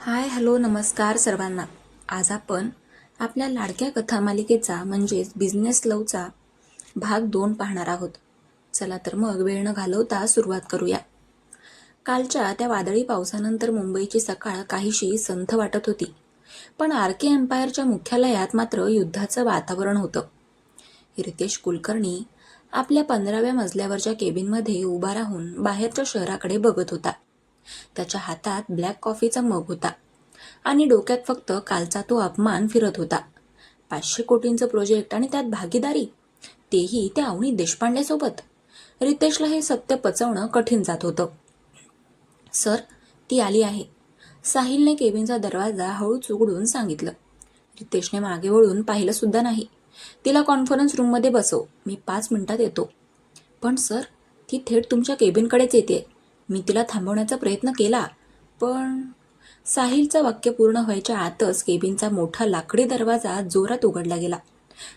Hi hello नमस्कार सर्वांना. आज आपण आपल्या लाडक्या कथामालिकेचा म्हणजेच बिझनेस लवचा भाग 2 पाहणार आहोत. चला तर मग वेळ न घालवता सुरुवात करूया. कालच्या त्या वादळी पावसानंतर मुंबईची सकाळ काहीशी संथ वाटत होती, पण आर.के. एम्पायरच्या मुख्यालयात मात्र युद्धाचं वातावरण होतं. रितेश कुलकर्णी आपल्या 15व्या मजल्यावरच्या केबिनमध्ये उभा राहून बाहेरच्या शहराकडे बघत होता. त्याच्या हातात ब्लॅक कॉफीचा मग होता आणि डोक्यात फक्त कालचा तो अपमान फिरत होता. 500 कोटींचं प्रोजेक्ट आणि त्यात भागीदारी, तेही त्या अवनी देशपांडे सोबत. रितेशला हे सत्य पचवणं कठीण जात होतं. सर, ती आली आहे, साहिलने केबिनचा दरवाजा हळूच उघडून सांगितलं. रितेशने मागे वळून पाहिलं सुद्धा नाही. तिला कॉन्फरन्स रूममध्ये बसव, मी 5 मिनिटात येतो. पण सर, ती थेट तुमच्या केबिनकडेच येते. मी तिला थांबवण्याचा प्रयत्न केला, पण साहिलचं वाक्य पूर्ण व्हायच्या आतच केबिनचा मोठा लाकडी दरवाजा जोरात उघडला गेला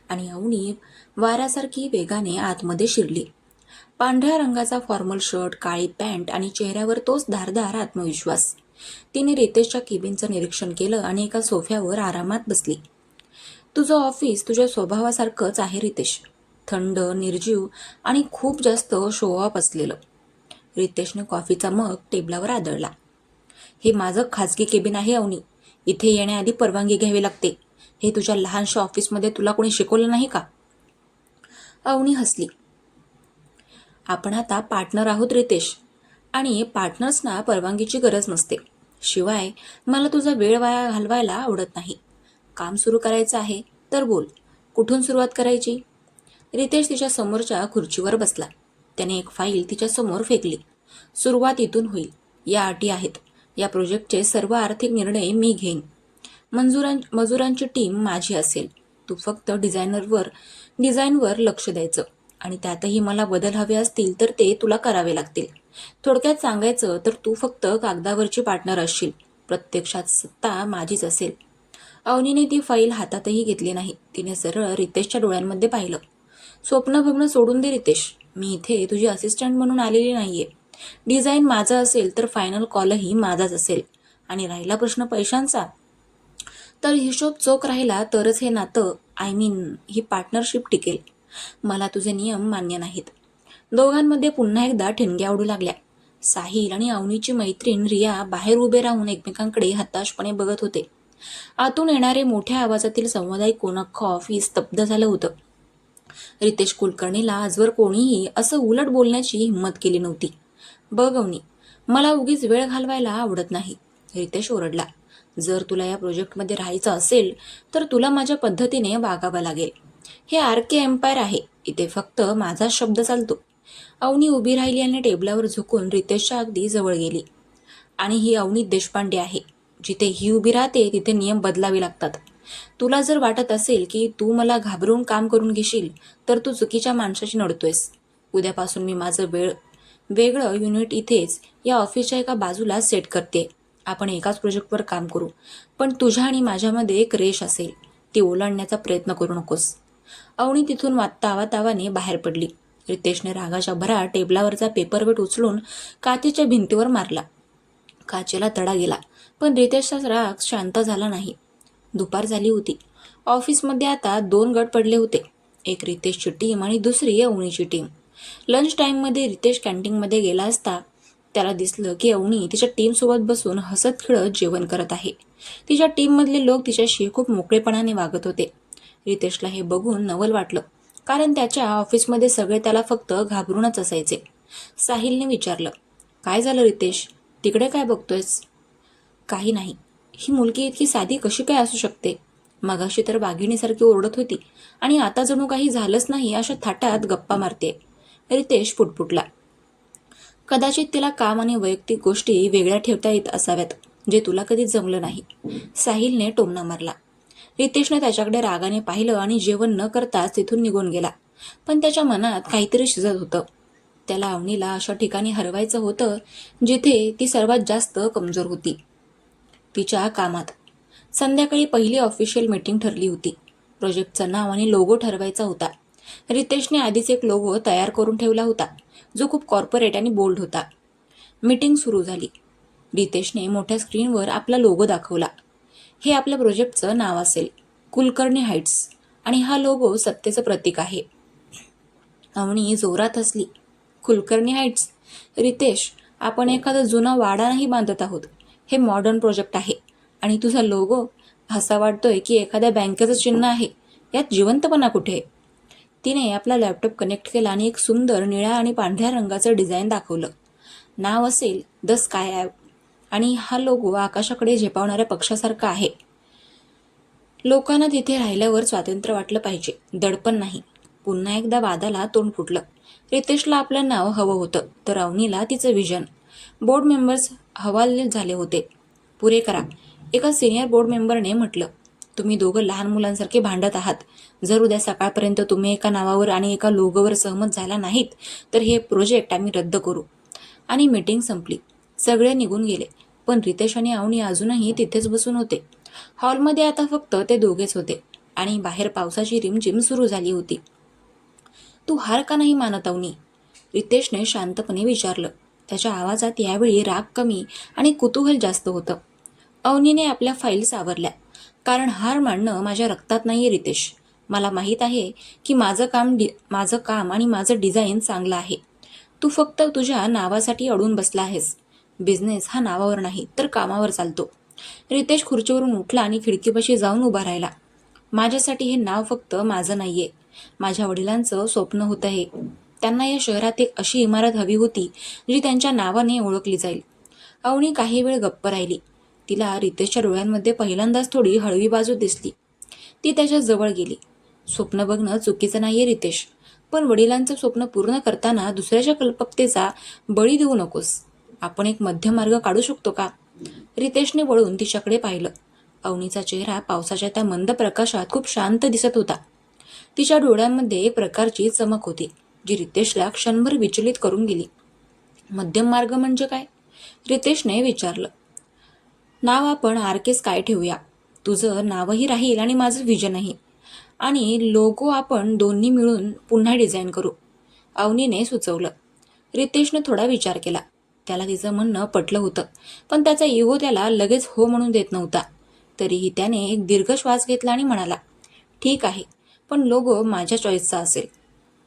आणि अवनी वाऱ्यासारखी वेगाने आतमध्ये शिरली. पांढऱ्या रंगाचा फॉर्मल शर्ट, काळी पॅन्ट आणि चेहऱ्यावर तोच धारदार आत्मविश्वास. तिने रितेशच्या केबिनचं निरीक्षण केलं आणि एका सोफ्यावर आरामात बसली. तुझं ऑफिस तुझ्या स्वभावासारखंच आहे रितेश, थंड, निर्जीव आणि खूप जास्त शो ऑफ असलेलं. रितेशने कॉफीचा मग टेबलावर आदळला. हे माझं खाजगी केबिन आहे अवनी, इथे येण्याआधी परवानगी घ्यावी लागते. हे तुझ्या लहानशा ऑफिसमध्ये तुला कोणी शिकवलं नाही का? अवनी हसली. आपण आता पार्टनर आहोत रितेश, आणि पार्टनर्सना परवानगीची गरज नसते. शिवाय मला तुझा वेळ वाया घालवायला आवडत नाही. काम सुरू करायचं आहे तर बोल, कुठून सुरुवात करायची? रितेश तिच्या समोरच्या खुर्चीवर बसला. त्याने एक फाईल तिच्या समोर फेकली. सुरुवात इथून होईल. या अटी आहेत. या प्रोजेक्टचे सर्व आर्थिक निर्णय मी घेईन. मजुरांची टीम माझी असेल. तू फक्त डिझाईनवर लक्ष द्यायचं आणि त्यातही मला बदल हवे असतील तर ते तुला करावे लागतील. थोडक्यात सांगायचं तर तू फक्त कागदावरची पार्टनर असशील, प्रत्यक्षात सत्ता माझीच असेल. अवनीने ती फाईल हातातही घेतली नाही. तिने सरळ रितेशच्या डोळ्यांमध्ये पाहिलं. स्वप्न बघणं सोडून दे रितेश, मी इथे तुझी असिस्टंट म्हणून आलेली नाहीये. डिझाईन माझं असेल तर फायनल कॉलही माझाच असेल. आणि राहिला प्रश्न पैशांचा, तर हिशोब चोख राहिला तरच हे नातं, ही पार्टनरशिप टिकेल. मला तुझे नियम मान्य नाहीत. दोघांमध्ये पुन्हा एकदा ठिणग्या उडू लागल्या. साहिल आणि अवनीची मैत्रीण रिया बाहेर उभे राहून एकमेकांकडे हताशपणे बघत होते. आतून येणारे मोठ्या आवाजातील संवाद ऐकून अख्खं ऑफिस स्तब्ध झालं होतं. रितेश कुलकर्णीला आजवर कोणीही असं उलट बोलण्याची हिंमत केली नव्हती. बघ अवनी, मला उगीच वेळ घालवायला आवडत नाही, रितेश ओरडला. जर तुला या प्रोजेक्टमध्ये राहायचं असेल तर तुला माझ्या पद्धतीने वागावं लागेल. हे आर.के. एम्पायर आहे, इथे फक्त माझा शब्द चालतो. अवनी उभी राहिली आणि टेबलावर झुकून रितेशच्या अगदी जवळ गेली. आणि ही अवनी देशपांडे आहे. जिथे ही उभी राहते तिथे नियम बदलावे लागतात. तुला जर वाटत असेल की तू मला घाबरून काम करून घेशील तर तू चुकीच्या माणसाशी नडतोयस. उद्यापासून मी माझं वेगळं युनिट इथेच या ऑफिसच्या एका बाजूला सेट करते. आपण एकाच प्रोजेक्टवर काम करू, पण तुझ्या आणि माझ्यामध्ये एक रेष असेल, ती ओलांडण्याचा प्रयत्न करू नकोस. अवनी तिथून तावातावाने बाहेर पडली. रितेशने रागाच्या भरात टेबलावरचा पेपरवेट उचलून काचेच्या भिंतीवर मारला. काचेला तडा गेला, पण रितेशचा राग शांत झाला नाही. दुपार झाली होती. ऑफिसमध्ये आता 2 गट पडले होते, एक रितेशची टीम आणि दुसरी अवनीची टीम. लंच टाईममध्ये रितेश कॅन्टीनमध्ये गेला असता त्याला दिसलं की अवनी तिच्या टीमसोबत बसून हसत खेळत जेवण करत आहे. तिच्या टीममधले लोक तिच्याशी खूप मोकळेपणाने वागत होते. रितेशला हे बघून नवल वाटलं, कारण त्याच्या ऑफिसमध्ये सगळे त्याला फक्त घाबरूनच असायचे. साहिलने विचारलं, काय झालं रितेश, तिकडे काय बघतोयस? काही नाही. ही मुलगी इतकी साधी कशी काय असू शकते? मगाशी तर वाघिणीसारखी ओरडत होती आणि आता जणू काही झालंच नाही अशा थाटात गप्पा मारते, रितेश पुटपुटला. कदाचित तिला काम आणि वैयक्तिक गोष्टी वेगळ्या ठेवता येत असाव्यात, जे तुला कधीच जमलं नाही, साहिलने टोमणा मारला. रितेशने त्याच्याकडे रागाने पाहिलं आणि जेवण न करताच तिथून निघून गेला. पण त्याच्या मनात काहीतरी शिजत होतं. त्याला अवनीला अशा ठिकाणी हरवायचं होतं जिथे ती सर्वात जास्त कमजोर होती, तिच्या कामात. संध्याकाळी पहिली ऑफिशियल मीटिंग ठरली होती. प्रोजेक्टचं नाव आणि लोगो ठरवायचा होता. रितेशने आधीच एक लोगो तयार करून ठेवला होता, जो खूप कॉर्पोरेट आणि बोल्ड होता. मीटिंग सुरू झाली. रितेशने मोठ्या स्क्रीनवर आपला लोगो दाखवला. हे आपल्या प्रोजेक्टचं नाव असेल, कुलकर्णी हाईट्स, आणि हा लोगो सत्तेचं प्रतीक आहे. अवनी जोरात हसली. कुलकर्णी हाईट्स? रितेश, आपण एखादा जुना वाडा नाही बांधत आहोत. हे मॉडर्न प्रोजेक्ट आहे. आणि तुझा लोगो असा वाटतोय की एखाद्या बँकेचं चिन्ह आहे. यात जिवंतपणा कुठे? तिने आपला लॅपटॉप कनेक्ट केला आणि एक सुंदर निळ्या आणि पांढऱ्या रंगाचं डिझाईन दाखवलं. नाव असेल द स्काय ॲप, आणि हा लोगो आकाशाकडे झेपावणाऱ्या पक्षासारखा आहे. लोकांना तिथे राहिल्यावर स्वातंत्र्य वाटलं पाहिजे, दडपण नाही. पुन्हा एकदा वादाला तोंड फुटलं. रितेशला आपलं नाव हवं होतं, तर अवनीला तिचं विजन. बोर्ड मेंबर्स हवालदिल झाले होते. पुरे करा, एका सिनियर बोर्ड मेंबरने म्हटलं. तुम्ही दोघं लहान मुलांसारखे भांडत आहात. जर उद्या सकाळपर्यंत तुम्ही एका नावावर आणि एका लोगोवर सहमत झाला नाहीत, तर हे प्रोजेक्ट आम्ही रद्द करू. आणि मीटिंग संपली. सगळे निघून गेले. पण रितेश आणि अवनी अजूनही तिथेच बसून होते. हॉलमध्ये आता फक्त ते दोघेच होते आणि बाहेर पावसाची रिमझिम सुरू झाली होती. तू हार का नाही मानत अवनी? रितेशने शांतपणे विचारलं. त्याच्या आवाजात यावेळी राग कमी आणि कुतूहल जास्त होतं. अवनीने आपल्या फाईल्स आवरल्या. कारण हार मानणं माझ्या रक्तात नाहीये रितेश. मला माहीत आहे की माझं काम आणि माझं डिझाईन चांगलं आहे. तू फक्त तुझ्या नावासाठी अडून बसला आहेस. बिझनेस हा नावावर नाही तर कामावर चालतो. रितेश खुर्चीवरून उठला आणि खिडकीपाशी जाऊन उभा राहिला. माझ्यासाठी हे नाव फक्त माझं नाहीये. माझ्या वडिलांचं स्वप्न होतं हे. त्यांना या शहरात एक अशी इमारत हवी होती जी त्यांच्या नावाने ओळखली जाईल. अवनी काही वेळ गप्प राहिली. तिला रितेशच्या डोळ्यांमध्ये पहिल्यांदाच थोडी हळवी बाजू दिसली. ती त्याच्या जवळ गेली. स्वप्न बघणं चुकीचं नाहीये रितेश, पण वडिलांचं स्वप्न पूर्ण करताना दुसऱ्याच्या कल्पकतेचा बळी देऊ नकोस. आपण एक मध्यमार्ग काढू शकतो का? रितेशने वळून तिच्याकडे पाहिलं. अवनीचा चेहरा पावसाच्या त्या मंद प्रकाशात खूप शांत दिसत होता. तिच्या डोळ्यांमध्ये एक प्रकारची चमक होती, जी रितेशला क्षणभर विचलित करून गेली. मध्यम मार्ग म्हणजे काय? रितेशने विचारलं. नाव आपण आर.के. स्काय ठेवूया. तुझं नावही राहील आणि माझं व्हिजनही. आणि लोगो आपण दोन्ही मिळून पुन्हा डिझाईन करू, अवनीने सुचवलं. रितेशने थोडा विचार केला. त्याला तिचं म्हणणं पटलं होतं, पण त्याचा इगो त्याला लगेच हो म्हणून देत नव्हता. तरीही त्याने एक दीर्घ श्वास घेतला आणि म्हणाला, ठीक आहे, पण लोगो माझ्या चॉईसचा असेल.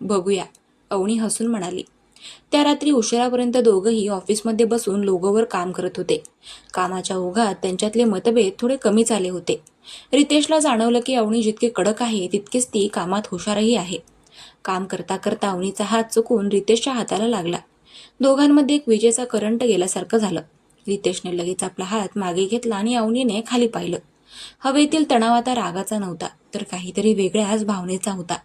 बघूया, अवनी हसून म्हणाली. त्या रात्री उशिरापर्यंत दोघंही ऑफिसमध्ये बसून लोगोवर काम करत होते. कामाच्या ओघात त्यांच्यातले मतभेद थोडे कमी झाले होते. रितेशला जाणवलं की अवनी जितकी कडक आहे तितकीच ती कामात हुशारही आहे. काम करता करता अवनीचा हात चुकून रितेशच्या हाताला लागला. दोघांमध्ये एक विजेचा करंट गेल्यासारखं झालं. रितेशने लगेच आपला हात मागे घेतला आणि अवनीने खाली पाहिलं. हवेतील तणाव आता रागाचा नव्हता, तर काहीतरी वेगळ्याच भावनेचा होता.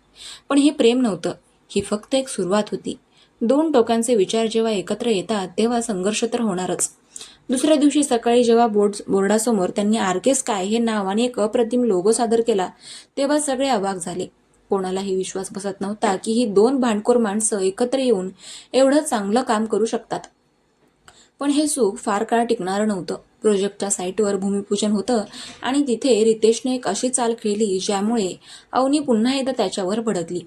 पण हे प्रेम नव्हतं, ही फक्त एक सुरुवात होती. दोन टोकांचे विचार जेव्हा एकत्र येतात तेव्हा संघर्ष तर होणारच. दुसऱ्या दिवशी सकाळी जेव्हा बोर्डासमोर त्यांनी आर.के. स्काय हे नाव आणि एक अप्रतिम लोगो सादर केला, तेव्हा सगळे अवाक झाले. कोणालाही विश्वास बसत नव्हता की ही दोन भांडखोर माणसं एकत्र येऊन एवढं चांगलं काम करू शकतात. पण हे सुख फार काळ टिकणारं नव्हतं. प्रोजेक्टच्या साईटवर भूमिपूजन होतं आणि तिथे रितेशने एक अशी चाल खेळली ज्यामुळे अवनी पुन्हा एकदा त्याच्यावर भडकली.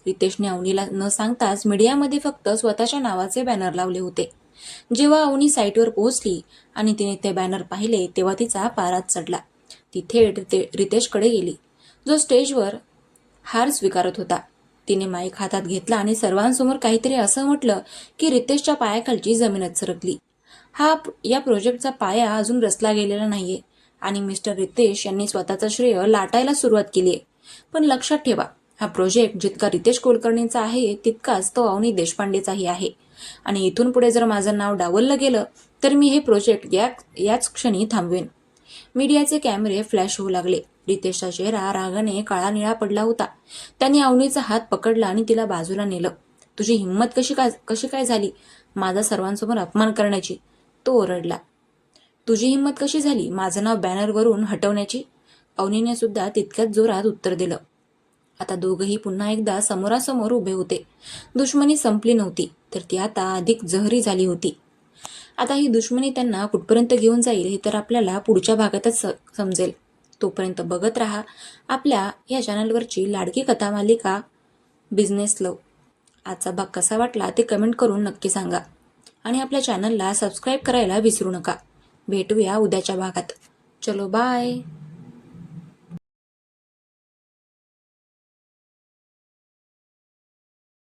रितेशने अवनीला न सांगताच मीडियामध्ये फक्त स्वतःच्या नावाचे बॅनर लावले होते. जेव्हा अवनी साईटवर पोहोचली आणि तिने ते बॅनर पाहिले तेव्हा तिचा पाराच चढला. ती थेट रितेशकडे गेली, जो स्टेजवर हार स्वीकारत होता. तिने माईक हातात घेतला आणि सर्वांसमोर काहीतरी असं म्हटलं की रितेशच्या पायाखालची जमीनच सरकली. या प्रोजेक्टचा पाया अजून रचला गेलेला नाहीये आणि मिस्टर रितेश यांनी स्वतःचं श्रेय लाटायला सुरुवात केली आहे. पण लक्षात ठेवा, हा प्रोजेक्ट जितका रितेश कुलकर्णींचा आहे तितकाच तो अवनी देशपांडेचाही आहे. आणि इथून पुढे जर माझं नाव डावललं गेलं तर मी हे प्रोजेक्ट याच क्षणी थांबवेन. मीडियाचे कॅमेरे फ्लॅश होऊ लागले. रितेशचा चेहरा रागाने काळा निळा पडला होता. त्यांनी अवनीचा हात पकडला आणि तिला बाजूला नेलं. तुझी हिंमत कशी काय झाली माझा सर्वांसमोर अपमान करण्याची? तो ओरडला. तुझी हिंमत कशी झाली माझं नाव बॅनरवरून हटवण्याची? अवनीने सुद्धा तितक्याच जोरात उत्तर दिलं. आता दोघंही पुन्हा एकदा समोरासमोर उभे होते. दुश्मनी संपली नव्हती, तर ती आता अधिक जहरी झाली होती. आता ही दुश्मनी त्यांना कुठपर्यंत घेऊन जाईल हे तर आपल्याला पुढच्या भागातच समजेल. तोपर्यंत बघत राहा आपल्या या चॅनलवरची लाडकी कथा मालिका बिझनेस लव. आजचा भाग कसा वाटला ते कमेंट करून नक्की सांगा आणि आपल्या चॅनलला सबस्क्राईब करायला विसरू नका. भेटूया उद्याच्या भागात. चलो बाय.